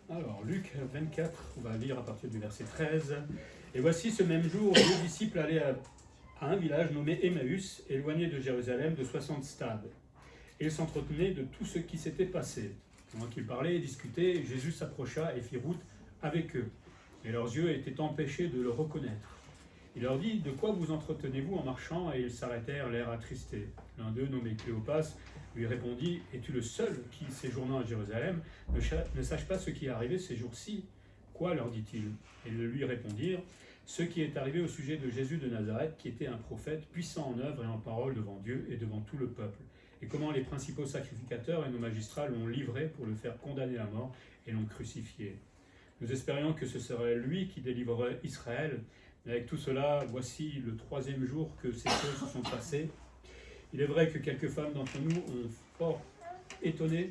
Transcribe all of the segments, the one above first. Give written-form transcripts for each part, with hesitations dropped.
Alors, Luc 24, on va lire à partir du verset 13. Et voici ce même jour, deux disciples allaient à un village nommé Emmaüs, éloigné de Jérusalem de 60 stades. Et ils s'entretenaient de tout ce qui s'était passé. Pendant qu'ils parlaient et discutaient, Jésus s'approcha et fit route avec eux. Et leurs yeux étaient empêchés de le reconnaître. Il leur dit, « De quoi vous entretenez-vous en marchant ?» Et ils s'arrêtèrent, l'air attristés. L'un d'eux, nommé Cléopas, lui répondit, « Es-tu le seul qui, séjournant à Jérusalem, ne sache pas ce qui est arrivé ces jours-ci ?» « Quoi, leur dit-il. Et ils lui répondirent, « Ce qui est arrivé au sujet de Jésus de Nazareth, qui était un prophète, puissant en œuvre et en parole devant Dieu et devant tout le peuple. Et comment les principaux sacrificateurs et nos magistrats l'ont livré pour le faire condamner à mort et l'ont crucifié. Nous espérions que ce serait lui qui délivrerait Israël. Mais avec tout cela, voici le 3e jour que ces choses se sont passées. Il est vrai que quelques femmes d'entre nous ont fort étonné,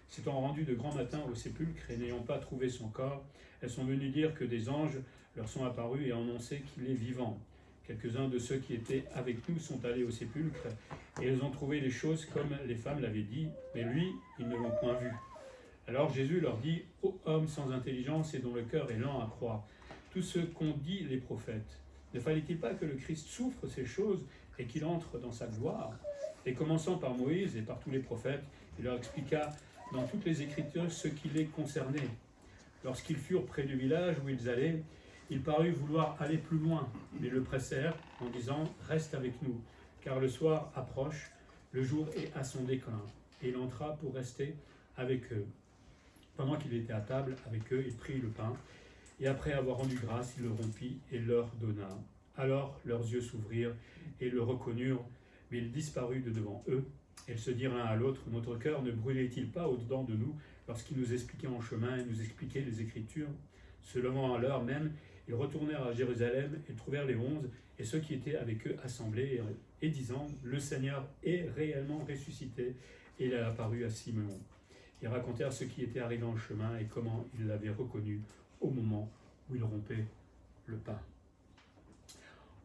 s'étant rendues de grand matin au sépulcre et n'ayant pas trouvé son corps. Elles sont venues dire que des anges leur sont apparus et annoncé qu'il est vivant. Quelques-uns de ceux qui étaient avec nous sont allés au sépulcre et ils ont trouvé les choses comme les femmes l'avaient dit, mais lui, ils ne l'ont point vu. Alors Jésus leur dit, « Ô hommes sans intelligence et dont le cœur est lent à croire, tout ce qu'ont dit les prophètes, ne fallait-il pas que le Christ souffre ces choses et qu'il entre dans sa gloire ?» Et commençant par Moïse et par tous les prophètes, il leur expliqua dans toutes les Écritures ce qui les concernait. Lorsqu'ils furent près du village où ils allaient, il parut vouloir aller plus loin, mais le pressèrent en disant « Reste avec nous, car le soir approche, le jour est à son déclin. » Et il entra pour rester avec eux. Pendant qu'il était à table avec eux, il prit le pain, et après avoir rendu grâce, il le rompit et leur donna. Alors leurs yeux s'ouvrirent et le reconnurent, mais il disparut de devant eux. Ils se dirent l'un à l'autre, « Notre cœur ne brûlait-il pas au-dedans de nous lorsqu'il nous expliquait en chemin et nous expliquait les Écritures ?» Se levant à l'heure même, ils retournèrent à Jérusalem et trouvèrent les 11 et ceux qui étaient avec eux assemblés et disant, « Le Seigneur est réellement ressuscité et il a apparu à Simon. » Ils racontèrent ce qui était arrivé en chemin et comment ils l'avaient reconnu au moment où il rompait le pain.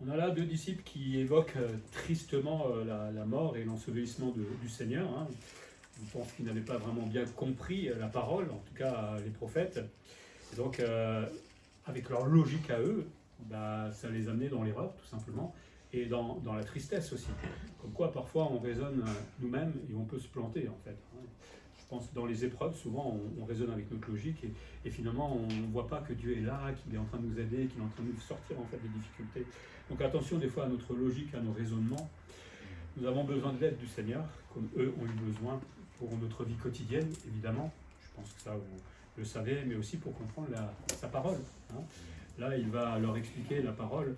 On a là deux disciples qui évoquent tristement la mort et l'ensevelissement du Seigneur. Je pense qu'ils n'avaient pas vraiment bien compris la parole, en tout cas les prophètes. Et donc, avec leur logique à eux, ça les amenait dans l'erreur, tout simplement, et dans la tristesse aussi. Comme quoi, parfois, on raisonne nous-mêmes et on peut se planter, en fait. Je pense que dans les épreuves, souvent, on raisonne avec notre logique et finalement, on ne voit pas que Dieu est là, qu'il est en train de nous aider, qu'il est en train de nous sortir, en fait, des difficultés. Donc, attention, des fois, à notre logique, à nos raisonnements. Nous avons besoin de l'aide du Seigneur, comme eux ont eu besoin pour notre vie quotidienne, évidemment. Je pense que ça, vous le savez, mais aussi pour comprendre sa parole. Là, il va leur expliquer la parole,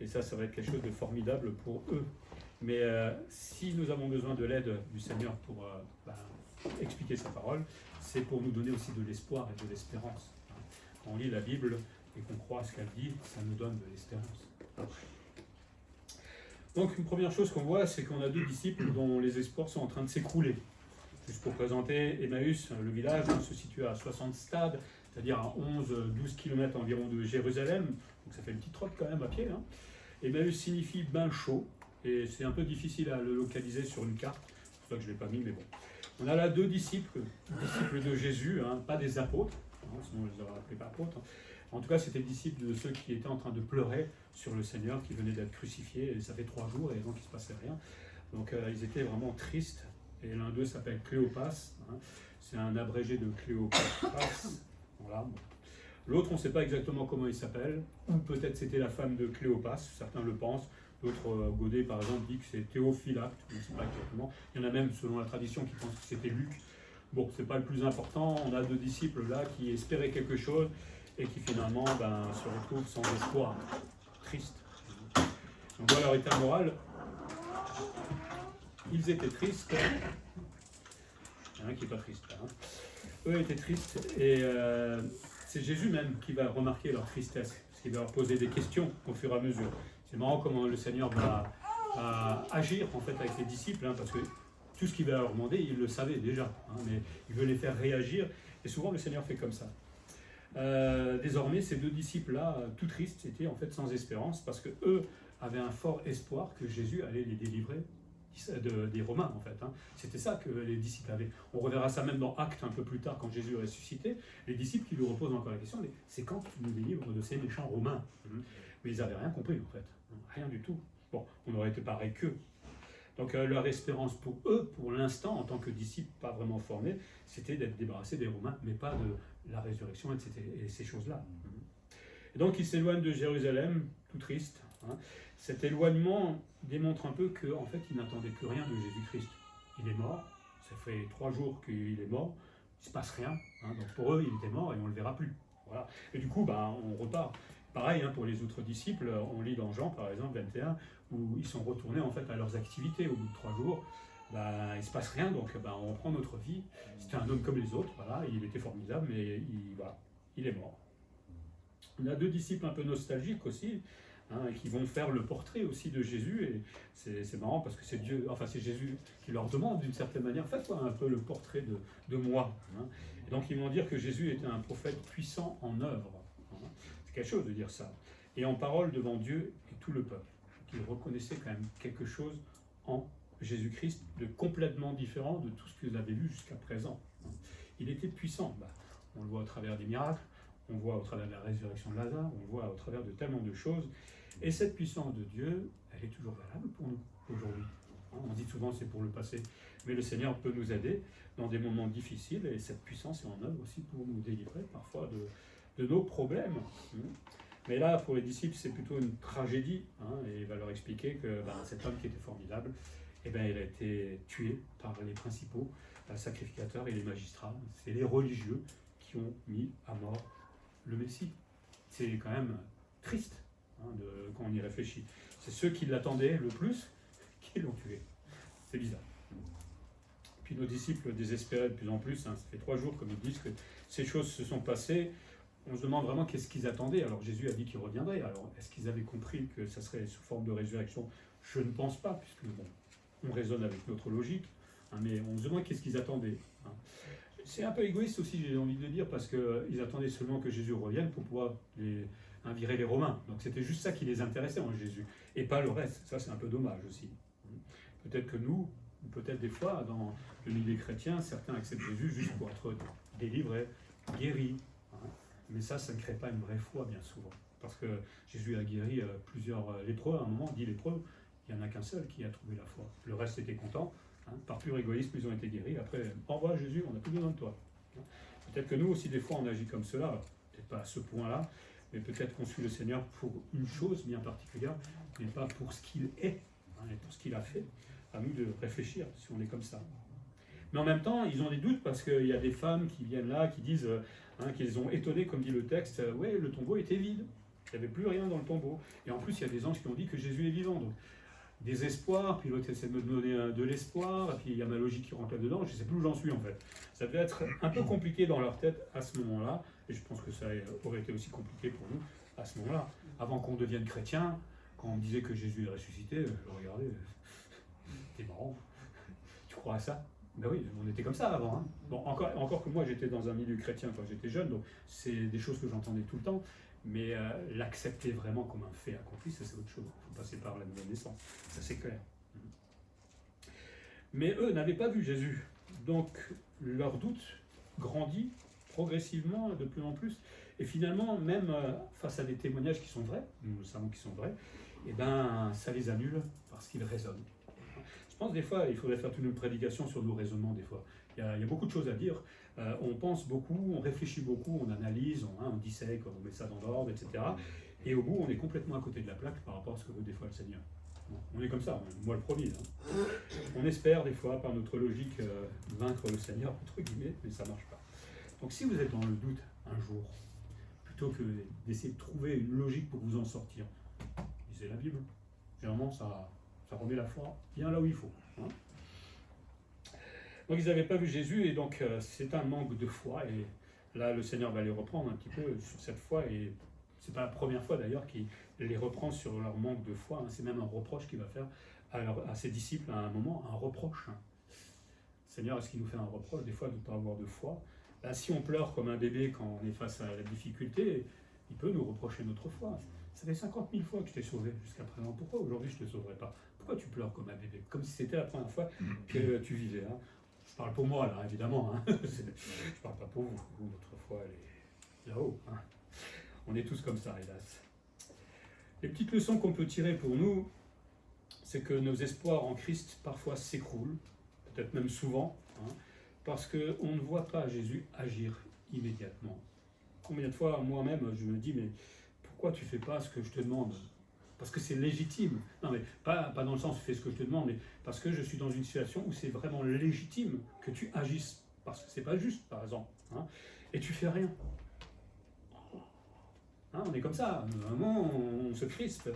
et ça va être quelque chose de formidable pour eux. Mais si nous avons besoin de l'aide du Seigneur pour expliquer sa parole, c'est pour nous donner aussi de l'espoir et de l'espérance. Quand on lit la Bible et qu'on croit à ce qu'elle dit, ça nous donne de l'espérance. Donc une première chose qu'on voit, c'est qu'on a deux disciples dont les espoirs sont en train de s'écrouler. Juste pour présenter, Emmaüs, le village, se situe à 60 stades, c'est-à-dire à 11-12 km environ de Jérusalem, donc ça fait une petite trotte quand même à pied. Emmaüs signifie bain chaud, et c'est un peu difficile à le localiser sur une carte, c'est pour ça que je ne l'ai pas mis, mais bon. On a là deux disciples de Jésus, pas des apôtres, sinon on ne les aurait appelés pas apôtres. En tout cas, c'était disciples de ceux qui étaient en train de pleurer sur le Seigneur qui venait d'être crucifié, et ça fait 3 jours, et donc il ne se passait rien. Donc ils étaient vraiment tristes, et l'un d'eux s'appelle Cléopas, c'est un abrégé de Cléopas. Voilà. L'autre, on ne sait pas exactement comment il s'appelle, ou peut-être c'était la femme de Cléopas, certains le pensent. D'autres, Godet par exemple, dit que c'est Théophylacte, je ne sais pas exactement. Il y en a même, selon la tradition, qui pensent que c'était Luc. Bon, ce n'est pas le plus important. On a deux disciples là qui espéraient quelque chose et qui finalement se retrouvent sans espoir. Triste. Donc voilà leur état moral. Ils étaient tristes. Il y en a un qui n'est pas triste là. Eux étaient tristes et c'est Jésus même qui va remarquer leur tristesse, parce qu'il va leur poser des questions au fur et à mesure. C'est marrant comment le Seigneur va agir en fait avec les disciples, parce que tout ce qu'il va leur demander, ils le savaient déjà, mais il veut les faire réagir, et souvent le Seigneur fait comme ça. Désormais, ces deux disciples-là, tout tristes, étaient en fait sans espérance, parce que eux avaient un fort espoir que Jésus allait les délivrer des Romains, en fait. Hein. C'était ça que les disciples avaient. On reverra ça même dans Actes un peu plus tard, quand Jésus est ressuscité. Les disciples qui lui reposent encore la question, mais c'est quand tu nous délivres de ces méchants Romains? Mais ils n'avaient rien compris, en fait. Rien du tout. Bon, on aurait été pareil qu'eux. Donc leur espérance pour eux, pour l'instant, en tant que disciples pas vraiment formés, c'était d'être débarrassés des Romains, mais pas de la résurrection et ces choses-là. Et donc ils s'éloignent de Jérusalem, tout triste. Hein. Cet éloignement démontre un peu qu'en fait, ils n'attendaient plus rien de Jésus-Christ. Il est mort, ça fait 3 jours qu'il est mort, il ne se passe rien. Hein. Donc pour eux, il était mort et on ne le verra plus. Voilà. Et du coup, on repart. Pareil hein, pour les autres disciples, on lit dans Jean par exemple 21, où ils sont retournés en fait à leurs activités au bout de 3 jours. Il ne se passe rien, donc on reprend notre vie. C'était un homme comme les autres, voilà, il était formidable, mais il est mort. On a 2 disciples un peu nostalgiques aussi, hein, qui vont faire le portrait aussi de Jésus, et c'est marrant parce que c'est Jésus qui leur demande d'une certaine manière, faites-moi un peu le portrait de moi. Hein. Et donc ils vont dire que Jésus était un prophète puissant en œuvre. Hein. C'est quelque chose de dire ça. Et en parole devant Dieu et tout le peuple. Qu'ils reconnaissaient quand même quelque chose en Jésus-Christ de complètement différent de tout ce qu'ils avaient vu jusqu'à présent. Il était puissant. On le voit au travers des miracles, on le voit au travers de la résurrection de Lazare, on le voit au travers de tellement de choses. Et cette puissance de Dieu, elle est toujours valable pour nous aujourd'hui. On dit souvent c'est pour le passé, mais le Seigneur peut nous aider dans des moments difficiles et cette puissance est en œuvre aussi pour nous délivrer parfois de nos problèmes. Mais là, pour les disciples, c'est plutôt une tragédie, hein, et il va leur expliquer que cet homme qui était formidable, il a été tué par les principaux sacrificateurs et les magistrats. C'est les religieux qui ont mis à mort le Messie. C'est quand même triste hein, quand on y réfléchit. C'est ceux qui l'attendaient le plus qui l'ont tué. C'est bizarre. Puis nos disciples désespéraient de plus en plus. Hein, ça fait 3 jours, comme ils disent, que ces choses se sont passées. On se demande vraiment qu'est-ce qu'ils attendaient. Alors Jésus a dit qu'il reviendrait. Alors est-ce qu'ils avaient compris que ça serait sous forme de résurrection? Je ne pense pas, puisque on raisonne avec notre logique, hein, mais on se demande qu'est-ce qu'ils attendaient. Hein. C'est un peu égoïste aussi, j'ai envie de dire, parce qu'ils attendaient seulement que Jésus revienne pour pouvoir virer les Romains. Donc c'était juste ça qui les intéressait en Jésus, et pas le reste. Ça c'est un peu dommage aussi. Peut-être que nous, ou peut-être des fois, dans le milieu chrétien, certains acceptent Jésus juste pour être délivrés, guéris. Mais ça ne crée pas une vraie foi, bien souvent. Parce que Jésus a guéri plusieurs lépreux. À un moment, 10 lépreux, il n'y en a qu'un seul qui a trouvé la foi. Le reste était content. Hein, par pur égoïsme, ils ont été guéris. Après, au revoir Jésus, on n'a plus besoin de toi. Peut-être que nous aussi, des fois, on agit comme cela. Peut-être pas à ce point-là, mais peut-être qu'on suit le Seigneur pour une chose bien particulière, mais pas pour ce qu'il est, hein, et pour ce qu'il a fait. À nous de réfléchir si on est comme ça. Mais en même temps, ils ont des doutes parce qu'il y a des femmes qui viennent là, qui disent qu'ils ont étonné, comme dit le texte, ouais, le tombeau était vide, il n'y avait plus rien dans le tombeau. Et en plus, il y a des anges qui ont dit que Jésus est vivant. Donc, désespoir, puis l'autre essaie de me donner de l'espoir, et puis il y a ma logique qui rentre là-dedans, je ne sais plus où j'en suis en fait. Ça devait être un peu compliqué dans leur tête à ce moment-là, et je pense que ça aurait été aussi compliqué pour nous à ce moment-là. Avant qu'on devienne chrétien, quand on me disait que Jésus est ressuscité, je regardais, t'es marrant, tu crois à ça? Ben oui, on était comme ça avant. Hein. Bon, encore que moi j'étais dans un milieu chrétien quand j'étais jeune, donc c'est des choses que j'entendais tout le temps, mais l'accepter vraiment comme un fait accompli, ça c'est autre chose. Il faut passer par la nouvelle naissance, ça c'est clair. Mais eux n'avaient pas vu Jésus, donc leur doute grandit progressivement de plus en plus, et finalement même face à des témoignages qui sont vrais, nous le savons qu'ils sont vrais, et ça les annule parce qu'ils raisonnent. Je pense des fois, il faudrait faire toute une prédication sur nos raisonnements des fois. Il y a beaucoup de choses à dire. On pense beaucoup, on réfléchit beaucoup, on analyse, on dissèque, on met ça dans l'ordre, etc. Et au bout, on est complètement à côté de la plaque par rapport à ce que veut des fois le Seigneur. On est comme ça, moi le premier. Hein. On espère des fois, par notre logique, vaincre le Seigneur, entre guillemets, mais ça ne marche pas. Donc si vous êtes dans le doute un jour, plutôt que d'essayer de trouver une logique pour vous en sortir, lisez la Bible. Généralement, ça remet la foi bien là où il faut. Hein. Donc ils n'avaient pas vu Jésus et donc c'est un manque de foi. Et là, le Seigneur va les reprendre un petit peu sur cette foi. Et c'est pas la première fois d'ailleurs qu'il les reprend sur leur manque de foi. Hein. C'est même un reproche qu'il va faire à ses disciples à un moment, un reproche. Hein. Seigneur, est-ce qu'il nous fait un reproche des fois de ne pas avoir de foi? Là, si on pleure comme un bébé quand on est face à la difficulté, il peut nous reprocher notre foi. Ça fait 50 000 fois que je t'ai sauvé jusqu'à présent. Pourquoi aujourd'hui je ne te sauverai pas? pourquoi tu pleures comme un bébé? Comme si c'était la première fois que tu vivais. Hein. Je parle pour moi, là, évidemment. Hein. Je ne parle pas pour vous. Vous, votre foi, elle est là-haut. Hein. On est tous comme ça, hélas. Les petites leçons qu'on peut tirer pour nous, c'est que nos espoirs en Christ parfois s'écroulent, peut-être même souvent, hein, parce qu'on ne voit pas Jésus agir immédiatement. Combien de fois, moi-même, je me dis, mais pourquoi tu ne fais pas ce que je te demande? Parce que c'est légitime. Non, mais pas dans le sens, fais ce que je te demande, mais parce que je suis dans une situation où c'est vraiment légitime que tu agisses. Parce que c'est pas juste, par exemple. Hein, et tu fais rien. Hein, on est comme ça. À un moment, on se crispe.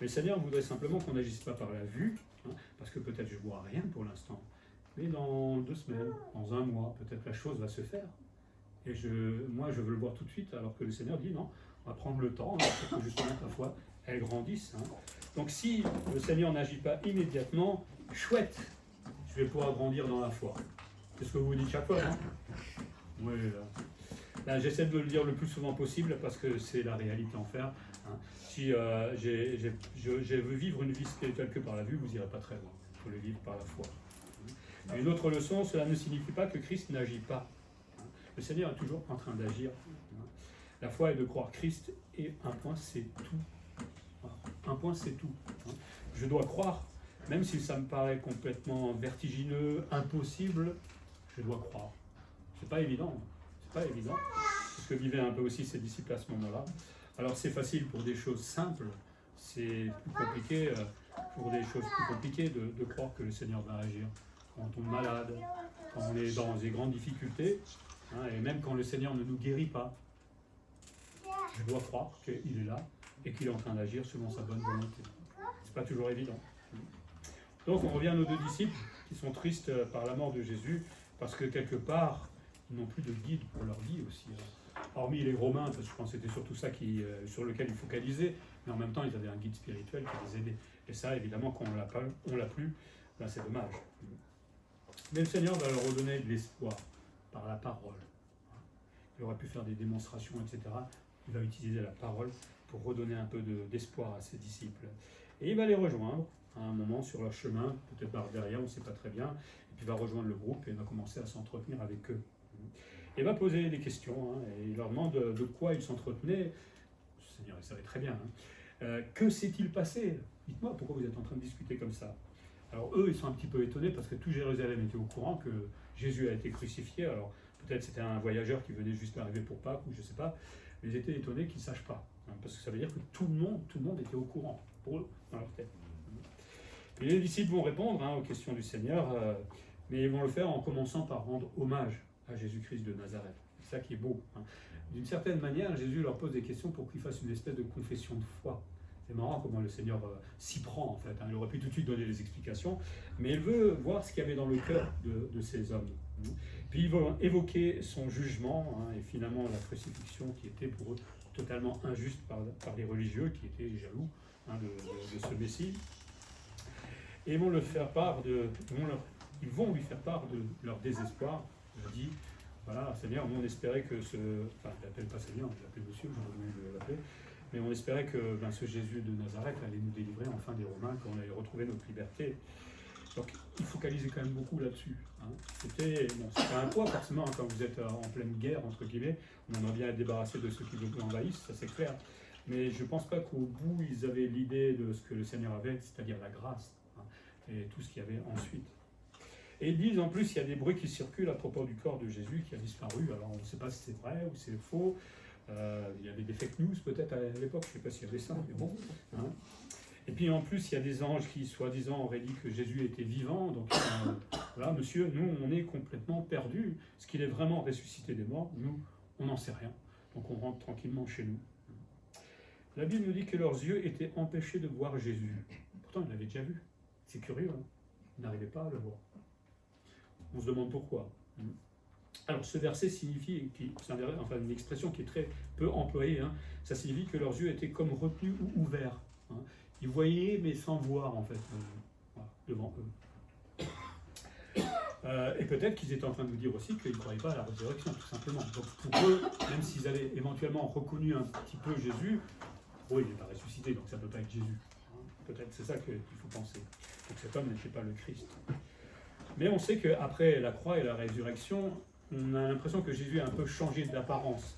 Mais le Seigneur voudrait simplement qu'on n'agisse pas par la vue, hein, parce que peut-être je ne vois rien pour l'instant. Mais dans 2 semaines, dans 1 mois, peut-être la chose va se faire. Et moi, je veux le voir tout de suite, alors que le Seigneur dit non, on va prendre le temps, pour que justement ta foi, elle grandisse. Hein. Donc si le Seigneur n'agit pas immédiatement, chouette, je vais pouvoir grandir dans la foi. C'est ce que vous dites chaque fois, non? Oui. Ben, j'essaie de le dire le plus souvent possible parce que c'est la réalité en faire. Hein. Si je veux vivre une vie spirituelle que par la vue, vous n'irez pas très loin. Il faut le vivre par la foi. Une autre leçon, cela ne signifie pas que Christ n'agit pas. Le Seigneur est toujours en train d'agir. La foi est de croire Christ et un point c'est tout. Un point c'est tout. Je dois croire, même si ça me paraît complètement vertigineux, impossible, je dois croire. C'est pas évident. C'est pas évident. C'est ce que vivaient un peu aussi ces disciples à ce moment-là. Alors c'est facile pour des choses simples, c'est plus compliqué pour des choses plus compliquées de croire que le Seigneur va agir. Quand on est malade, quand on est dans des grandes difficultés, hein, et même quand le Seigneur ne nous guérit pas, je dois croire qu'il est là et qu'il est en train d'agir selon sa bonne volonté. C'est pas toujours évident. Donc on revient à nos 2 disciples qui sont tristes par la mort de Jésus parce que quelque part, ils n'ont plus de guide pour leur vie aussi. Hormis les Romains, parce que je pense que c'était surtout ça sur lequel ils focalisaient, mais en même temps ils avaient un guide spirituel qui les aidait. Et ça, évidemment, quand on l'a plus, ben c'est dommage. Mais le Seigneur va leur redonner de l'espoir par la parole. Il aurait pu faire des démonstrations, etc. Il va utiliser la parole pour redonner un peu d'espoir à ses disciples. Et il va les rejoindre à un moment sur leur chemin, peut-être par derrière, on ne sait pas très bien, et puis il va rejoindre le groupe et va commencer à s'entretenir avec eux. Et va poser des questions, hein, et il leur demande de quoi ils s'entretenaient. Le Seigneur, il savait très bien. Hein. Que s'est-il passé? Dites-moi pourquoi vous êtes en train de discuter comme ça. Alors eux, ils sont un petit peu étonnés parce que tout Jérusalem était au courant que Jésus a été crucifié. Alors peut-être c'était un voyageur qui venait juste d'arriver pour Pâques, ou je ne sais pas, mais ils étaient étonnés qu'ils ne sachent pas. Hein, parce que ça veut dire que tout le monde était au courant, pour eux, dans leur tête. Et les disciples vont répondre aux questions du Seigneur, mais ils vont le faire en commençant par rendre hommage à Jésus-Christ de Nazareth. C'est ça qui est beau. Hein. D'une certaine manière, Jésus leur pose des questions pour qu'ils fassent une espèce de confession de foi. C'est marrant comment le Seigneur s'y prend en fait. Hein. Il aurait pu tout de suite donner des explications, mais il veut voir ce qu'il y avait dans le cœur de ces hommes. Puis il va évoquer son jugement et finalement la crucifixion qui était pour eux totalement injuste par les religieux qui étaient jaloux de ce Messie. Et ils vont lui faire part de leur désespoir. Il dit, voilà, Seigneur, nous on espérait que enfin, je l'appelle pas Seigneur, je l'appelle Monsieur, j'aurais voulu l'appeler, mais on espérait que ce Jésus de Nazareth allait nous délivrer enfin des Romains, qu'on allait retrouver notre liberté. Donc il focalisait quand même beaucoup là-dessus. Hein. C'était un poids forcément, quand vous êtes en pleine guerre, entre guillemets, on aimerait bien être débarrassé de ceux qui vous envahissent, ça c'est clair. Mais je ne pense pas qu'au bout, ils avaient l'idée de ce que le Seigneur avait, c'est-à-dire la grâce, et tout ce qu'il y avait ensuite. Et ils disent en plus, il y a des bruits qui circulent à propos du corps de Jésus qui a disparu. Alors on ne sait pas si c'est vrai ou si c'est faux. Il y avait des fake news peut-être à l'époque, je ne sais pas s'il y avait ça, mais bon. Hein. Et puis en plus, il y a des anges qui, soi-disant, auraient dit que Jésus était vivant. Donc voilà, monsieur, nous, on est complètement perdus. Est-ce qu'il est vraiment ressuscité des morts? Nous, on n'en sait rien. Donc on rentre tranquillement chez nous. La Bible nous dit que leurs yeux étaient empêchés de voir Jésus. Pourtant, ils l'avaient déjà vu. C'est curieux, hein. Ils n'arrivaient pas à le voir. On se demande pourquoi. Alors ce verset signifie, c'est une expression qui est très peu employée, hein. Ça signifie que leurs yeux étaient comme retenus ou ouverts. Hein. Ils voyaient mais sans voir en fait, voilà, devant eux. Et peut-être qu'ils étaient en train de nous dire aussi qu'ils ne croyaient pas à la résurrection, tout simplement. Donc pour eux, même s'ils avaient éventuellement reconnu un petit peu Jésus, pour eux il n'est pas ressuscité, donc ça ne peut pas être Jésus. Hein. Peut-être c'est ça qu'il faut penser. Donc cet homme n'était pas le Christ. Mais on sait qu'après la croix et la résurrection, on a l'impression que Jésus a un peu changé d'apparence.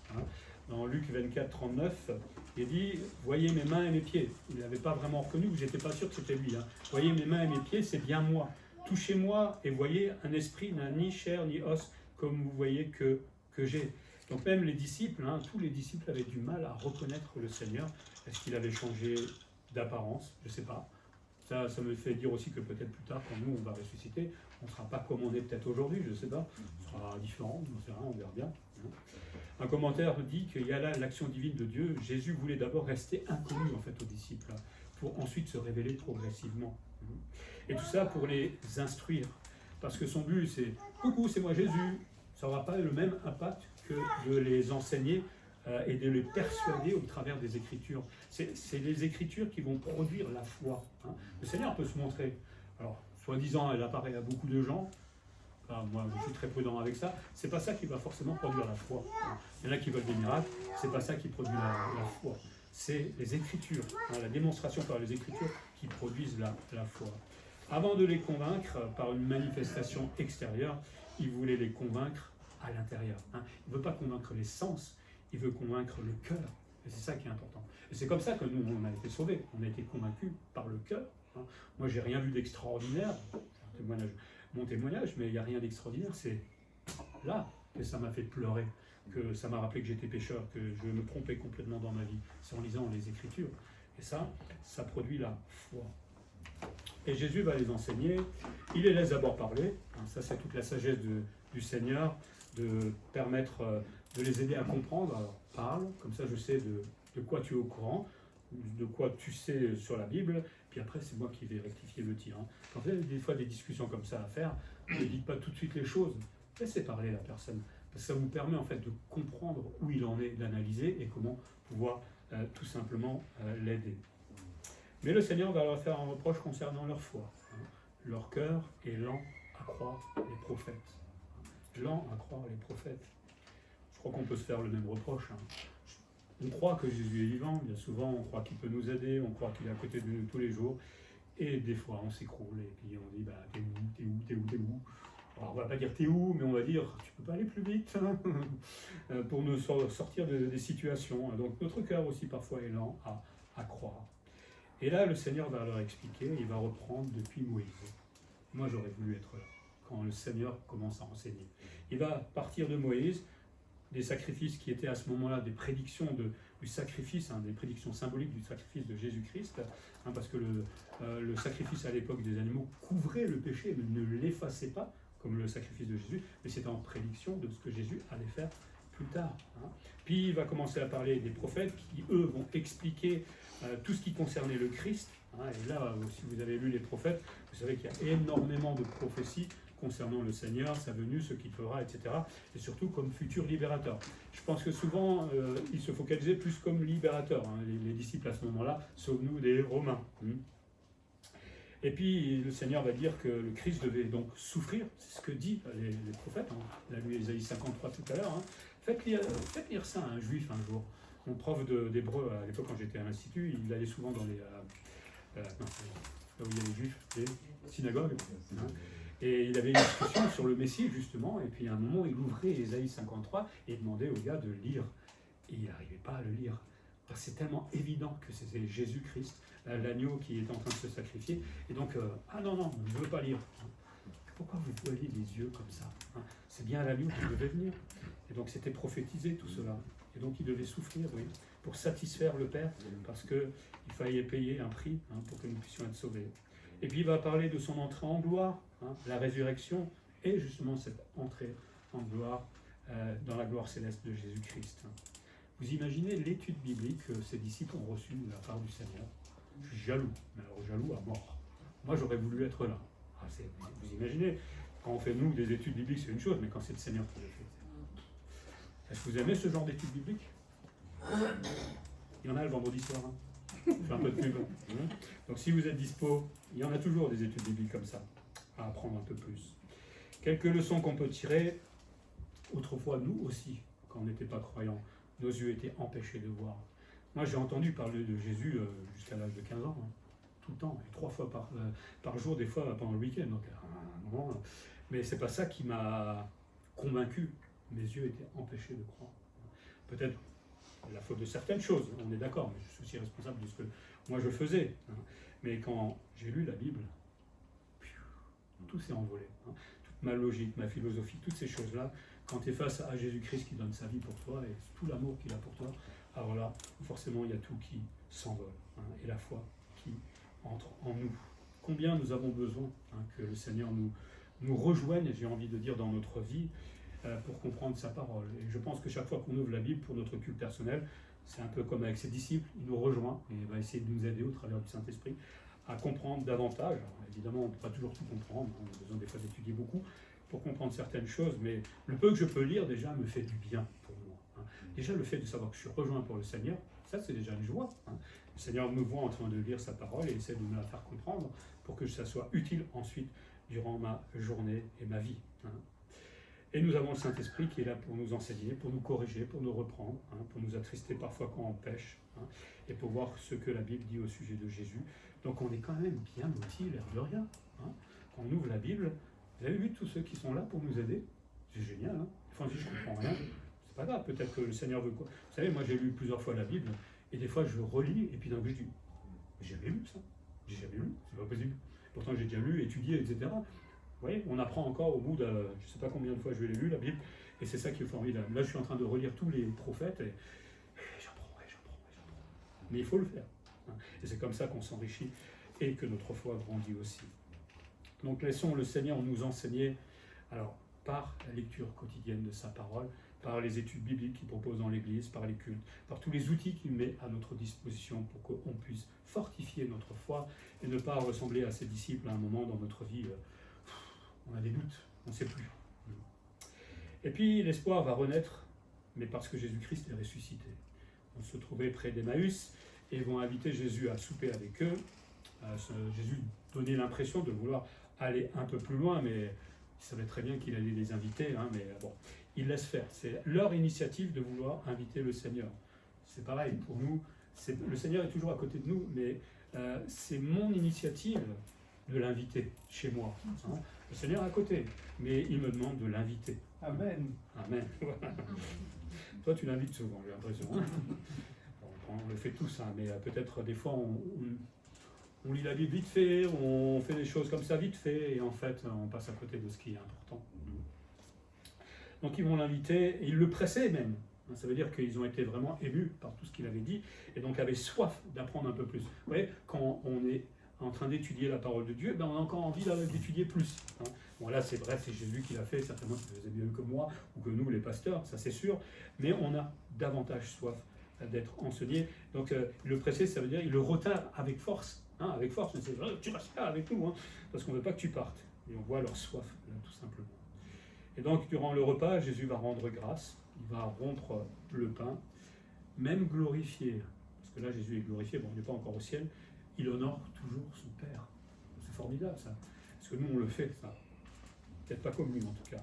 Dans Luc 24, 39, il dit « Voyez mes mains et mes pieds ». Il n'avait pas vraiment reconnu, ou j'étais pas sûr que c'était lui. « Voyez mes mains et mes pieds, c'est bien moi. Touchez-moi et voyez, un esprit n'a ni chair ni os, comme vous voyez que j'ai. » Donc même les disciples, tous les disciples avaient du mal à reconnaître le Seigneur. Est-ce qu'il avait changé d'apparence? Je ne sais pas. Ça me fait dire aussi que peut-être plus tard, quand nous on va ressusciter, on ne sera pas comme on est peut-être aujourd'hui, je ne sais pas. On sera différent, on verra bien. Un commentaire dit qu'il y a là l'action divine de Dieu. Jésus voulait d'abord rester inconnu en fait aux disciples, pour ensuite se révéler progressivement. Et tout ça pour les instruire. Parce que son but c'est « Coucou, c'est moi Jésus ». Ça n'aura pas le même impact que de les enseigner et de les persuader au travers des Écritures. C'est les Écritures qui vont produire la foi. Le Seigneur peut se montrer. Alors, soi-disant, elle apparaît à beaucoup de gens. Moi, je suis très prudent avec ça. C'est pas ça qui va forcément produire la foi. Il y en a qui veulent des miracles. C'est pas ça qui produit la foi. C'est les Écritures, la démonstration par les Écritures qui produisent la foi. Avant de les convaincre par une manifestation extérieure, il voulait les convaincre à l'intérieur. Il ne veut pas convaincre les sens, il veut convaincre le cœur. Et c'est ça qui est important. Et c'est comme ça que nous, on a été sauvés. On a été convaincus par le cœur. Moi, j'ai rien vu d'extraordinaire. Mon témoignage, mais il n'y a rien d'extraordinaire. C'est là que ça m'a fait pleurer, que ça m'a rappelé que j'étais pécheur, que je me trompais complètement dans ma vie. C'est en lisant les Écritures. Et ça produit la foi. Et Jésus va les enseigner. Il les laisse d'abord parler. Ça, c'est toute la sagesse du Seigneur, de permettre de les aider à comprendre. Alors, parle, comme ça je sais de quoi tu es au courant, de quoi tu sais sur la Bible, puis après c'est moi qui vais rectifier le tir. Quand vous avez des fois des discussions comme ça à faire, ne dites pas tout de suite les choses, laissez parler la personne, parce que ça vous permet en fait de comprendre où il en est, d'analyser et comment pouvoir tout simplement l'aider. Mais le Seigneur va leur faire un reproche concernant leur foi. Leur cœur est lent à croire les prophètes. Lent à croire les prophètes. Je crois qu'on peut se faire le même reproche. On croit que Jésus est vivant, bien souvent, on croit qu'il peut nous aider, on croit qu'il est à côté de nous tous les jours, et des fois on s'écroule, et puis on dit, t'es où? Alors on va pas dire t'es où, mais on va dire, tu peux pas aller plus vite, pour nous sortir des situations. Donc notre cœur aussi parfois est lent à croire. Et là, le Seigneur va leur expliquer, il va reprendre depuis Moïse. Moi, j'aurais voulu être là, quand le Seigneur commence à enseigner. Il va partir de Moïse, des sacrifices qui étaient à ce moment-là des prédictions du sacrifice, des prédictions symboliques du sacrifice de Jésus-Christ, parce que le sacrifice à l'époque des animaux couvrait le péché, mais ne l'effaçait pas, comme le sacrifice de Jésus, mais c'était en prédiction de ce que Jésus allait faire plus tard. Puis il va commencer à parler des prophètes qui, eux, vont expliquer tout ce qui concernait le Christ. Et là, si vous avez lu les prophètes, vous savez qu'il y a énormément de prophéties concernant le Seigneur, sa venue, ce qu'il fera, etc. Et surtout comme futur libérateur. Je pense que souvent, il se focalisait plus comme libérateur, les disciples à ce moment-là, sauve-nous des Romains. Et puis le Seigneur va dire que le Christ devait donc souffrir, c'est ce que dit les prophètes. On a lu Ésaïe 53 tout à l'heure. Faites lire ça à un juif un jour. Mon prof d'hébreu, à l'époque quand j'étais à l'Institut, il allait souvent dans là où il y a les juifs, les synagogues. Et il avait une discussion sur le Messie, justement, et puis à un moment, il ouvrait Ésaïe 53 et demandait au gars de lire. Et il n'arrivait pas à le lire. Parce que c'est tellement évident que c'était Jésus-Christ, l'agneau qui est en train de se sacrifier. Et donc, non, je ne veux pas lire. Pourquoi vous voyez les yeux comme ça? C'est bien l'agneau qui devait venir. Et donc, c'était prophétisé tout cela. Et donc, il devait souffrir, oui, pour satisfaire le Père, parce qu'il fallait payer un prix pour que nous puissions être sauvés. Et puis, il va parler de son entrée en gloire, la résurrection, et justement cette entrée en gloire, dans la gloire céleste de Jésus-Christ. Vous imaginez l'étude biblique que ces disciples ont reçue de la part du Seigneur? Je suis jaloux, mais alors jaloux à mort. Moi, j'aurais voulu être là. Vous imaginez, quand on fait nous des études bibliques, c'est une chose, mais quand c'est le Seigneur qui le fait. Est-ce que vous aimez ce genre d'études bibliques? Il y en a le vendredi soir. Je fais un peu de pub. Donc si vous êtes dispo, il y en a toujours des études bibliques comme ça, à apprendre un peu plus. Quelques leçons qu'on peut tirer. Autrefois, nous aussi, quand on n'était pas croyants, nos yeux étaient empêchés de voir. Moi, j'ai entendu parler de Jésus jusqu'à l'âge de 15 ans. tout le temps, et 3 fois par jour, des fois pendant le week-end. Donc, mais c'est pas ça qui m'a convaincu. Mes yeux étaient empêchés de croire. Peut-être la faute de certaines choses, on est d'accord, mais je suis aussi responsable de ce que moi je faisais. Mais quand j'ai lu la Bible, tout s'est envolé. Toute ma logique, ma philosophie, toutes ces choses-là, quand tu es face à Jésus-Christ qui donne sa vie pour toi et tout l'amour qu'il a pour toi, alors là, forcément, il y a tout qui s'envole. Et la foi qui entre en nous. Combien nous avons besoin que le Seigneur nous rejoigne, j'ai envie de dire, dans notre vie, pour comprendre sa parole. Et je pense que chaque fois qu'on ouvre la Bible pour notre culte personnel, c'est un peu comme avec ses disciples, il nous rejoint et il va essayer de nous aider au travers du Saint-Esprit à comprendre davantage. Alors, évidemment, on ne peut pas toujours tout comprendre, on a besoin des fois d'étudier beaucoup pour comprendre certaines choses, mais le peu que je peux lire déjà me fait du bien pour moi. Déjà le fait de savoir que je suis rejoint pour le Seigneur, ça c'est déjà une joie. Le Seigneur me voit en train de lire sa parole et essaie de me la faire comprendre pour que ça soit utile ensuite durant ma journée et ma vie. Et nous avons le Saint-Esprit qui est là pour nous enseigner, pour nous corriger, pour nous reprendre, pour nous attrister parfois quand on pêche, et pour voir ce que la Bible dit au sujet de Jésus. Donc on est quand même bien outil, l'air de rien. Quand on ouvre la Bible, vous avez vu tous ceux qui sont là pour nous aider? C'est génial. Des fois on dit je comprends rien, c'est pas grave, peut-être que le Seigneur veut quoi. Vous savez, moi j'ai lu plusieurs fois la Bible, et des fois je relis, et puis d'un coup je dis, j'ai jamais lu ça, j'ai jamais lu, c'est pas possible. Pourtant j'ai déjà lu, étudié, etc. Vous voyez, on apprend encore au bout de, je ne sais pas combien de fois je l'ai lu, la Bible, et c'est ça qui est formidable. Là, je suis en train de relire tous les prophètes, et j'apprends. Mais il faut le faire. Et c'est comme ça qu'on s'enrichit, et que notre foi grandit aussi. Donc laissons le Seigneur nous enseigner, alors, par la lecture quotidienne de sa parole, par les études bibliques qu'il propose dans l'Église, par les cultes, par tous les outils qu'il met à notre disposition pour qu'on puisse fortifier notre foi, et ne pas ressembler à ses disciples à un moment dans notre vie. On a des doutes, on ne sait plus. Et puis l'espoir va renaître, mais parce que Jésus-Christ est ressuscité. On se trouvait près d'Emmaüs et vont inviter Jésus à souper avec eux. Jésus donnait l'impression de vouloir aller un peu plus loin, mais il savait très bien qu'il allait les inviter, mais bon, il laisse faire. C'est leur initiative de vouloir inviter le Seigneur. C'est pareil, pour nous, le Seigneur est toujours à côté de nous, mais c'est mon initiative de l'inviter chez moi. Le Seigneur est à côté, mais il me demande de l'inviter. Amen. Amen. Toi, tu l'invites souvent, j'ai l'impression. On le fait tous, mais peut-être des fois, on lit la Bible vite fait, on fait des choses comme ça vite fait, et en fait, on passe à côté de ce qui est important. Donc, ils vont l'inviter, et ils le pressaient même. Ça veut dire qu'ils ont été vraiment émus par tout ce qu'il avait dit, et donc avaient soif d'apprendre un peu plus. Vous voyez, quand on est en train d'étudier la parole de Dieu, on a encore envie d'étudier plus. Bon là c'est vrai, c'est Jésus qui l'a fait, certainement qu'il faisait mieux que moi, ou que nous les pasteurs, ça c'est sûr, mais on a davantage soif d'être enseigné. Donc le presser, ça veut dire il le retard avec force, avec force, c'est vrai, tu restes là avec nous, parce qu'on ne veut pas que tu partes. Et on voit leur soif, là, tout simplement. Et donc durant le repas, Jésus va rendre grâce, il va rompre le pain, même glorifier, parce que là Jésus est glorifié, bon il n'est pas encore au ciel, il honore toujours son Père. C'est formidable ça. Parce que nous on le fait ça. Peut-être pas comme lui en tout cas.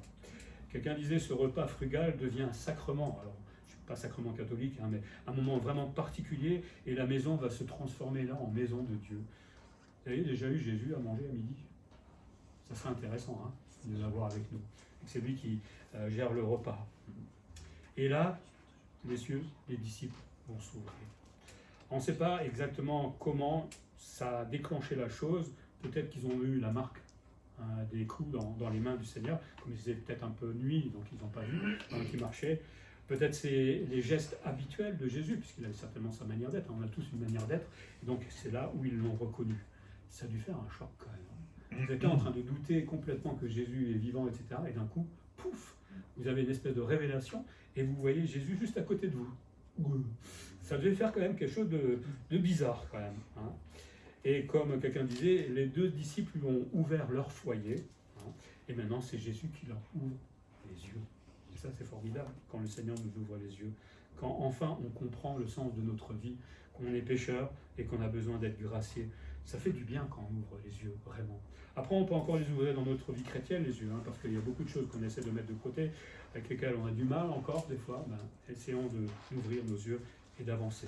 Quelqu'un disait ce repas frugal devient un sacrement. Alors je ne suis pas sacrement catholique, mais un moment vraiment particulier et la maison va se transformer là en maison de Dieu. Vous avez déjà eu Jésus à manger à midi? Ça serait intéressant de l'avoir avec nous. C'est lui qui gère le repas. Et là, messieurs, les disciples vont s'ouvrir. On ne sait pas exactement comment ça a déclenché la chose. Peut-être qu'ils ont eu la marque des coups dans les mains du Seigneur, comme il faisait peut-être un peu nuit, donc ils n'ont pas vu, donc ils marchaient. Peut-être c'est les gestes habituels de Jésus, puisqu'il avait certainement sa manière d'être. On a tous une manière d'être, et donc c'est là où ils l'ont reconnu. Ça a dû faire un choc quand même. Vous êtes là en train de douter complètement que Jésus est vivant, etc. Et d'un coup, pouf, vous avez une espèce de révélation, et vous voyez Jésus juste à côté de vous. Ça devait faire quand même quelque chose de bizarre quand même. Et comme quelqu'un disait, les deux disciples lui ont ouvert leur foyer, et maintenant c'est Jésus qui leur ouvre les yeux. Et ça c'est formidable, quand le Seigneur nous ouvre les yeux, quand enfin on comprend le sens de notre vie, qu'on est pécheur et qu'on a besoin d'être gracié. Ça fait du bien quand on ouvre les yeux, vraiment. Après on peut encore les ouvrir dans notre vie chrétienne, les yeux, parce qu'il y a beaucoup de choses qu'on essaie de mettre de côté, avec lesquelles on a du mal encore des fois. Essayons d'ouvrir nos yeux et d'avancer.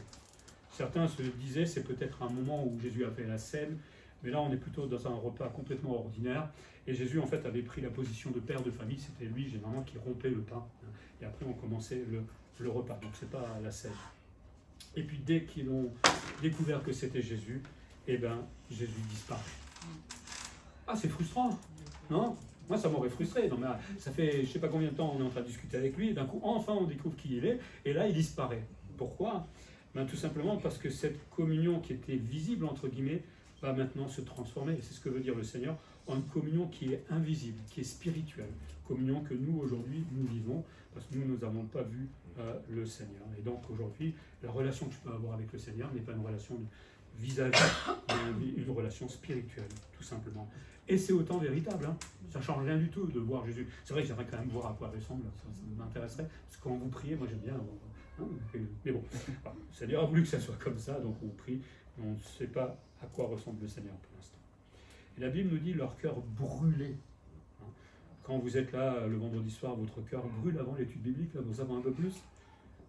Certains se disaient c'est peut-être un moment où Jésus a fait la scène, mais là on est plutôt dans un repas complètement ordinaire. Et Jésus en fait avait pris la position de père de famille, c'était lui généralement qui rompait le pain. Et après on commençait le repas, donc c'est pas la scène. Et puis dès qu'ils ont découvert que c'était Jésus, eh ben Jésus disparaît. Ah, c'est frustrant, non? Moi, ça m'aurait frustré. Non, mais ça fait je ne sais pas combien de temps on est en train de discuter avec lui, et d'un coup, enfin, on découvre qui il est, et là, il disparaît. Pourquoi? Ben, tout simplement parce que cette communion qui était visible, entre guillemets, va maintenant se transformer. C'est ce que veut dire le Seigneur, en une communion qui est invisible, qui est spirituelle. Communion que nous, aujourd'hui, nous vivons, parce que nous n'avons pas vu le Seigneur. Et donc, aujourd'hui, la relation que je peux avoir avec le Seigneur n'est pas une relation vis-à-vis, mais une relation spirituelle, tout simplement. Et c'est autant véritable, hein. Ça ne change rien du tout de voir Jésus. C'est vrai que j'aimerais quand même voir à quoi il ressemble, ça m'intéresserait, parce que quand vous priez, moi j'aime bien, hein, mais bon, voilà. Le Seigneur a voulu que ça soit comme ça, donc on prie, mais on ne sait pas à quoi ressemble le Seigneur pour l'instant. Et la Bible nous dit leur cœur brûlé. Hein. Quand vous êtes là le vendredi soir, votre cœur brûle avant l'étude biblique, là, vous savez un peu plus.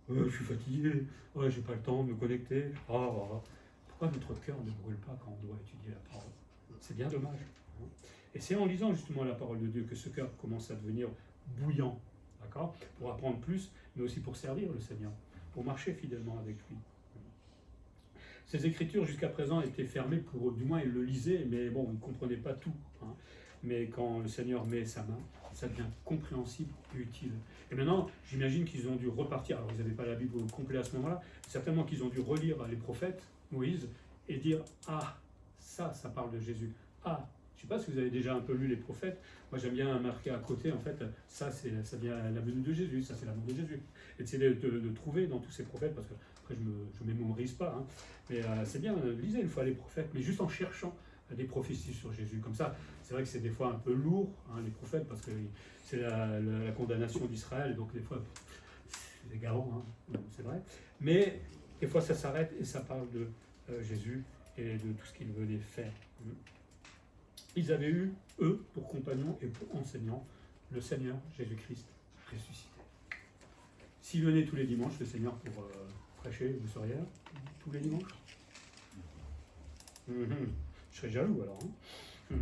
Je suis fatigué, j'ai pas le temps de me connecter. Pourquoi notre cœur ne brûle pas quand on doit étudier la parole? C'est bien dommage. Et c'est en lisant justement la parole de Dieu que ce cœur commence à devenir bouillant, d'accord? Pour apprendre plus, mais aussi pour servir le Seigneur, pour marcher fidèlement avec lui. Ces écritures jusqu'à présent étaient fermées pour eux, du moins ils le lisaient, mais bon, ils ne comprenaient pas tout. Hein. Mais quand le Seigneur met sa main, ça devient compréhensible et utile. Et maintenant, j'imagine qu'ils ont dû repartir, alors ils n'avaient pas la Bible au complet à ce moment-là, certainement qu'ils ont dû relire les prophètes, Moïse, et dire « Ah, ça parle de Jésus. Ah, je ne sais pas si vous avez déjà un peu lu les prophètes. Moi, j'aime bien marquer à côté, en fait, ça vient la venue de Jésus, ça c'est l'amour de Jésus. Et d'essayer de trouver dans tous ces prophètes, parce que après, je ne mémorise pas, hein, mais c'est bien, lisez une fois les prophètes, mais juste en cherchant des prophéties sur Jésus. Comme ça, c'est vrai que c'est des fois un peu lourd, hein, les prophètes, parce que c'est la condamnation d'Israël, et donc des fois, c'est égarant, hein, c'est vrai. Mais des fois, ça s'arrête et ça parle de Jésus et de tout ce qu'il venait faire. Ils avaient eu, eux, pour compagnons et pour enseignants, le Seigneur Jésus-Christ ressuscité. S'il venait tous les dimanches, le Seigneur, pour prêcher, vous seriez là tous les dimanches? Je serais jaloux alors. Hein.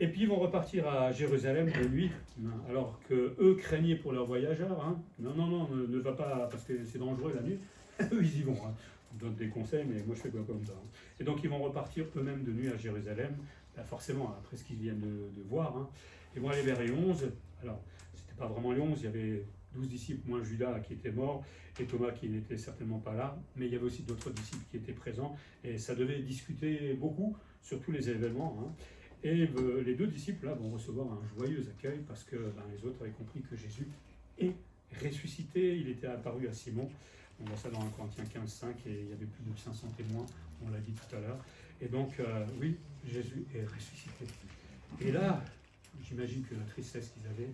Et puis ils vont repartir à Jérusalem de nuit, alors que eux craignaient pour leurs voyageurs. Hein. Non, ne va pas, parce que c'est dangereux la nuit. Eux, ils y vont. Hein. Je donne des conseils, mais moi je fais pas comme ça. Hein. Et donc ils vont repartir eux-mêmes de nuit à Jérusalem, là, forcément, après ce qu'ils viennent de voir. Hein. Ils vont aller vers les 11. Alors, c'était pas vraiment les 11, il y avait 12 disciples, moins Judas qui était mort, et Thomas qui n'était certainement pas là, mais il y avait aussi d'autres disciples qui étaient présents, et ça devait discuter beaucoup sur tous les événements. Hein. Et les deux disciples là vont recevoir un joyeux accueil, parce que les autres avaient compris que Jésus est ressuscité. Il était apparu à Simon. On voit ça dans 1 Corinthiens 15, 5, et il y avait plus de 500 témoins, on l'a dit tout à l'heure. Et donc, oui, Jésus est ressuscité. Et là, j'imagine que la tristesse qu'ils avaient,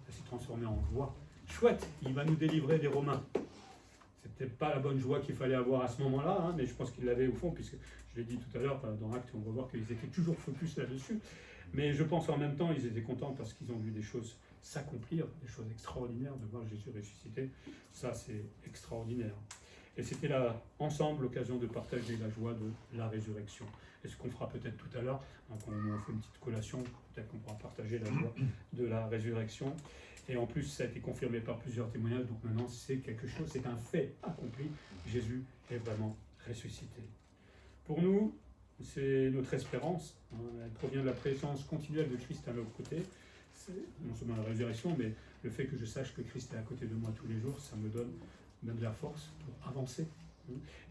ça s'est transformé en joie. Chouette, il va nous délivrer des Romains. C'est peut-être pas la bonne joie qu'il fallait avoir à ce moment-là, hein, mais je pense qu'ils l'avaient au fond, puisque je l'ai dit tout à l'heure, dans Actes, on va voir qu'ils étaient toujours focus là-dessus. Mais je pense en même temps, ils étaient contents parce qu'ils ont vu des choses s'accomplir, des choses extraordinaires, de voir Jésus ressuscité. Ça, c'est extraordinaire. Et c'était là, ensemble, l'occasion de partager la joie de la résurrection. Et ce qu'on fera peut-être tout à l'heure, donc on fait une petite collation, peut-être qu'on pourra partager la joie de la résurrection. Et en plus, ça a été confirmé par plusieurs témoignages, donc maintenant c'est quelque chose, c'est un fait accompli. Jésus est vraiment ressuscité. Pour nous, c'est notre espérance, hein, elle provient de la présence continuelle de Christ à nos côtés. C'est non seulement la résurrection, mais le fait que je sache que Christ est à côté de moi tous les jours, ça me donne même de la force pour avancer.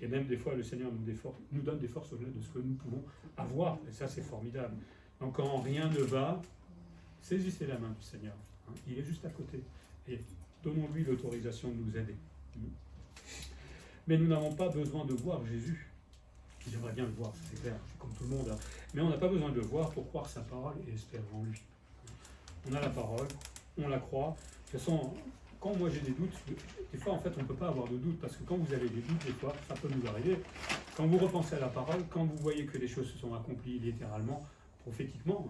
Et même des fois, le Seigneur nous donne des forces au-delà de ce que nous pouvons avoir. Et ça, c'est formidable. Donc quand rien ne va, saisissez la main du Seigneur. Hein. Il est juste à côté. Et donnons-lui l'autorisation de nous aider. Mais nous n'avons pas besoin de voir Jésus. J'aimerais bien le voir, c'est clair, je suis comme tout le monde. Hein. Mais on n'a pas besoin de le voir pour croire sa parole et espérer en lui. On a la parole, on la croit. De toute façon, quand moi j'ai des doutes, des fois en fait on ne peut pas avoir de doute, parce que quand vous avez des doutes, des fois ça peut nous arriver. Quand vous repensez à la parole, quand vous voyez que les choses se sont accomplies littéralement, prophétiquement,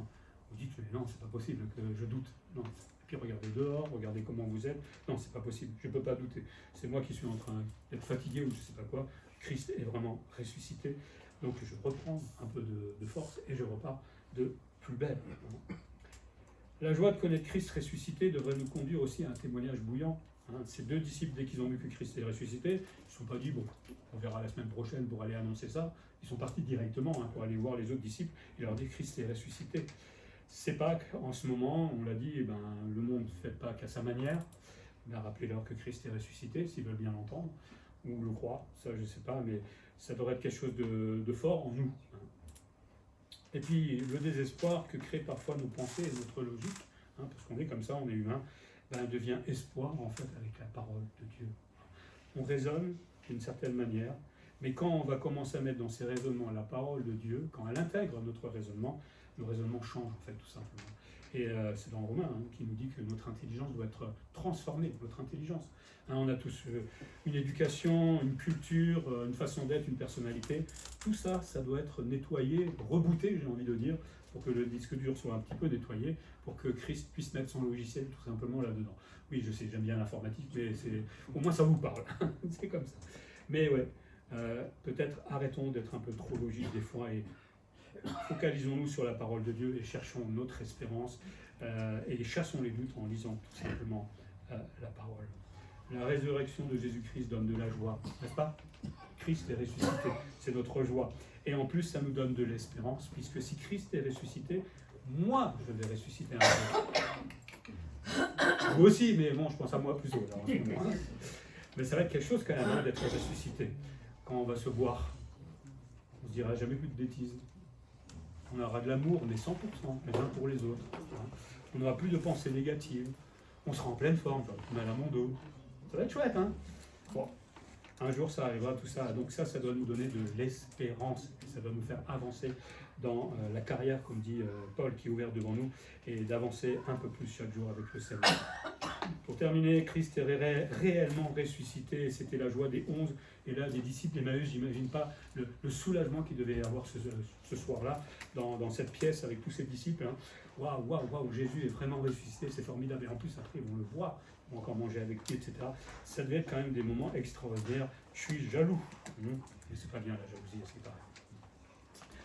vous dites mais non, c'est pas possible que je doute. Non. Et puis regardez dehors, regardez comment vous êtes. Non, c'est pas possible, je ne peux pas douter. C'est moi qui suis en train d'être fatigué ou je ne sais pas quoi. Christ est vraiment ressuscité. Donc je reprends un peu de force et je repars de plus belle. La joie de connaître Christ ressuscité devrait nous conduire aussi à un témoignage bouillant. Ces deux disciples, dès qu'ils ont vu que Christ est ressuscité, ils ne se sont pas dit, bon, on verra la semaine prochaine pour aller annoncer ça. Ils sont partis directement pour aller voir les autres disciples et leur dire que Christ est ressuscité. C'est Pâques, en ce moment, on l'a dit, le monde ne fait Pâques à sa manière. Mais rappelez-leur que Christ est ressuscité, s'ils veulent bien l'entendre, ou le croire, ça je ne sais pas, mais ça devrait être quelque chose de fort en nous. Et puis le désespoir que créent parfois nos pensées et notre logique, parce qu'on est comme ça, on est humain, devient espoir en fait avec la parole de Dieu. On raisonne d'une certaine manière, mais quand on va commencer à mettre dans ces raisonnements la parole de Dieu, quand elle intègre notre raisonnement, le raisonnement change en fait tout simplement. Et c'est dans Romains qui nous dit que notre intelligence doit être transformée, notre intelligence. On a tous une éducation, une culture, une façon d'être, une personnalité. Tout ça, ça doit être nettoyé, rebooté, j'ai envie de dire, pour que le disque dur soit un petit peu nettoyé, pour que Christ puisse mettre son logiciel tout simplement là-dedans. Oui, je sais, j'aime bien l'informatique, mais au moins ça vous parle. C'est comme ça. Mais ouais, peut-être arrêtons d'être un peu trop logiques des fois et focalisons-nous sur la parole de Dieu et cherchons notre espérance et chassons les doutes en lisant tout simplement la parole. La résurrection de Jésus-Christ donne de la joie, n'est-ce pas? Christ est ressuscité, c'est notre joie. Et en plus, ça nous donne de l'espérance, puisque si Christ est ressuscité, moi, je vais ressusciter un jour. Vous aussi, mais bon, je pense à moi plutôt. Mais ça va être quelque chose quand même d'être ressuscité. Quand on va se boire, on se dira jamais plus de bêtises. On aura de l'amour, mais 100%, les uns pour les autres. On n'aura plus de pensées négatives. On sera en pleine forme, on a la mon dos. Ça va être chouette, hein? Bon, un jour ça arrivera, tout ça. Donc ça doit nous donner de l'espérance. Ça doit nous faire avancer dans la carrière, comme dit Paul, qui est ouverte devant nous, et d'avancer un peu plus chaque jour avec le Seigneur. Pour terminer, Christ est réellement ressuscité, c'était la joie des 11, et là des disciples d'Emmaüs, j'imagine pas le soulagement qu'il devait y avoir ce soir-là, dans cette pièce avec tous ces disciples. Waouh, waouh, waouh, Jésus est vraiment ressuscité, c'est formidable, et en plus après on le voit, on va encore manger avec lui, etc. Ça devait être quand même des moments extraordinaires. Je suis jaloux, mais c'est pas bien la jalousie, c'est pareil.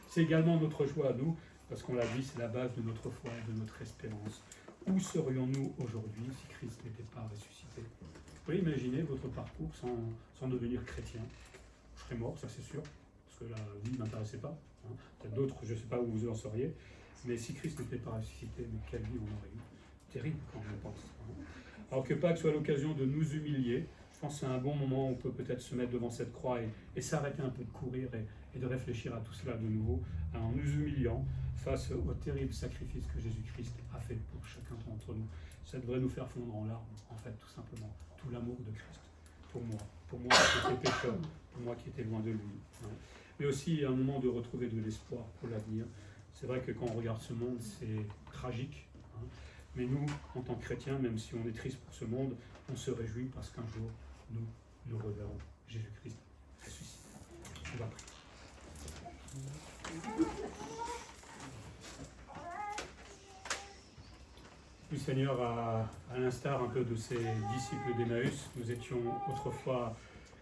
C'est également notre joie à nous, parce qu'on l'a dit, c'est la base de notre foi et de notre espérance. Où serions-nous aujourd'hui si Christ n'était pas ressuscité? Vous pouvez imaginer votre parcours sans devenir chrétien. Je serais mort, ça c'est sûr, parce que la vie ne m'intéressait pas. Peut-être d'autres, je ne sais pas où vous en seriez. Mais si Christ n'était pas ressuscité, mais quelle vie on aurait eu? Terrible quand on pense. Alors que Pâques soit l'occasion de nous humilier, je pense que c'est un bon moment où on peut peut-être se mettre devant cette croix et s'arrêter un peu de courir et de réfléchir à tout cela de nouveau, en nous humiliant face au terrible sacrifice que Jésus-Christ a fait pour chacun d'entre nous. Ça devrait nous faire fondre en larmes, en fait, tout simplement, tout l'amour de Christ pour moi qui étais pécheur, pour moi qui étais loin de lui. Mais aussi un moment de retrouver de l'espoir pour l'avenir. C'est vrai que quand on regarde ce monde, c'est tragique. Mais nous, en tant que chrétiens, même si on est triste pour ce monde, on se réjouit parce qu'un jour, nous reverrons Jésus-Christ ressuscité. On va prier. Oui, Seigneur, à l'instar un peu de ces disciples d'Emmaüs, nous étions autrefois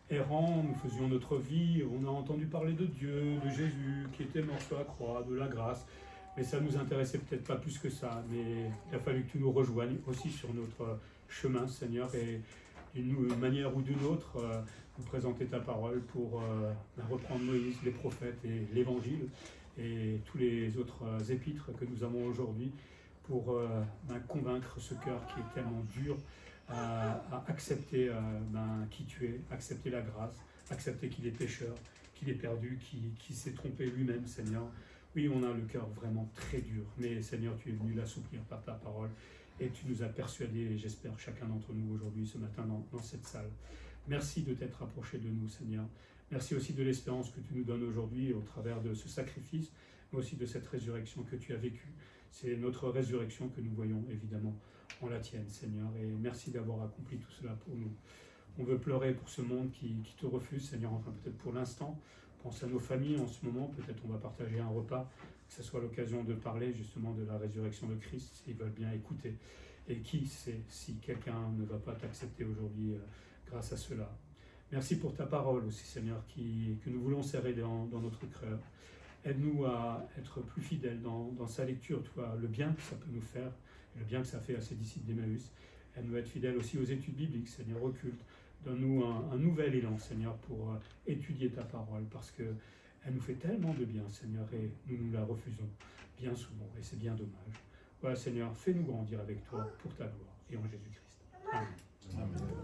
errants, nous faisions notre vie, on a entendu parler de Dieu, de Jésus qui était mort sur la croix, de la grâce, mais ça ne nous intéressait peut-être pas plus que ça, mais il a fallu que tu nous rejoignes aussi sur notre chemin, Seigneur, et d'une manière ou d'une autre, nous présenter ta parole pour reprendre Moïse, les prophètes et l'Évangile, et tous les autres épîtres que nous avons aujourd'hui, pour convaincre ce cœur qui est tellement dur à accepter qui tu es, accepter la grâce, accepter qu'il est pécheur, qu'il est perdu, qu'il s'est trompé lui-même, Seigneur. Oui, on a le cœur vraiment très dur, mais Seigneur, tu es venu l'assouplir par ta parole et tu nous as persuadés, et j'espère chacun d'entre nous aujourd'hui, ce matin, dans cette salle. Merci de t'être approché de nous, Seigneur. Merci aussi de l'espérance que tu nous donnes aujourd'hui au travers de ce sacrifice, mais aussi de cette résurrection que tu as vécue. C'est notre résurrection que nous voyons, évidemment, en la tienne, Seigneur. Et merci d'avoir accompli tout cela pour nous. On veut pleurer pour ce monde qui te refuse, Seigneur, enfin peut-être pour l'instant. Pense à nos familles en ce moment, peut-être on va partager un repas, que ce soit l'occasion de parler justement de la résurrection de Christ, s'ils veulent bien écouter. Et qui sait si quelqu'un ne va pas t'accepter aujourd'hui grâce à cela. Merci pour ta parole aussi, Seigneur, que nous voulons serrer dans notre cœur. Aide-nous à être plus fidèles dans sa lecture, tu vois, le bien que ça peut nous faire, et le bien que ça fait à ses disciples d'Emmaüs. Aide-nous à être fidèles aussi aux études bibliques, Seigneur, au culte. Donne-nous un nouvel élan, Seigneur, pour étudier ta parole, parce qu'elle nous fait tellement de bien, Seigneur, et nous la refusons bien souvent, et c'est bien dommage. Voilà, Seigneur, fais-nous grandir avec toi pour ta gloire, et en Jésus-Christ. Amen. Amen.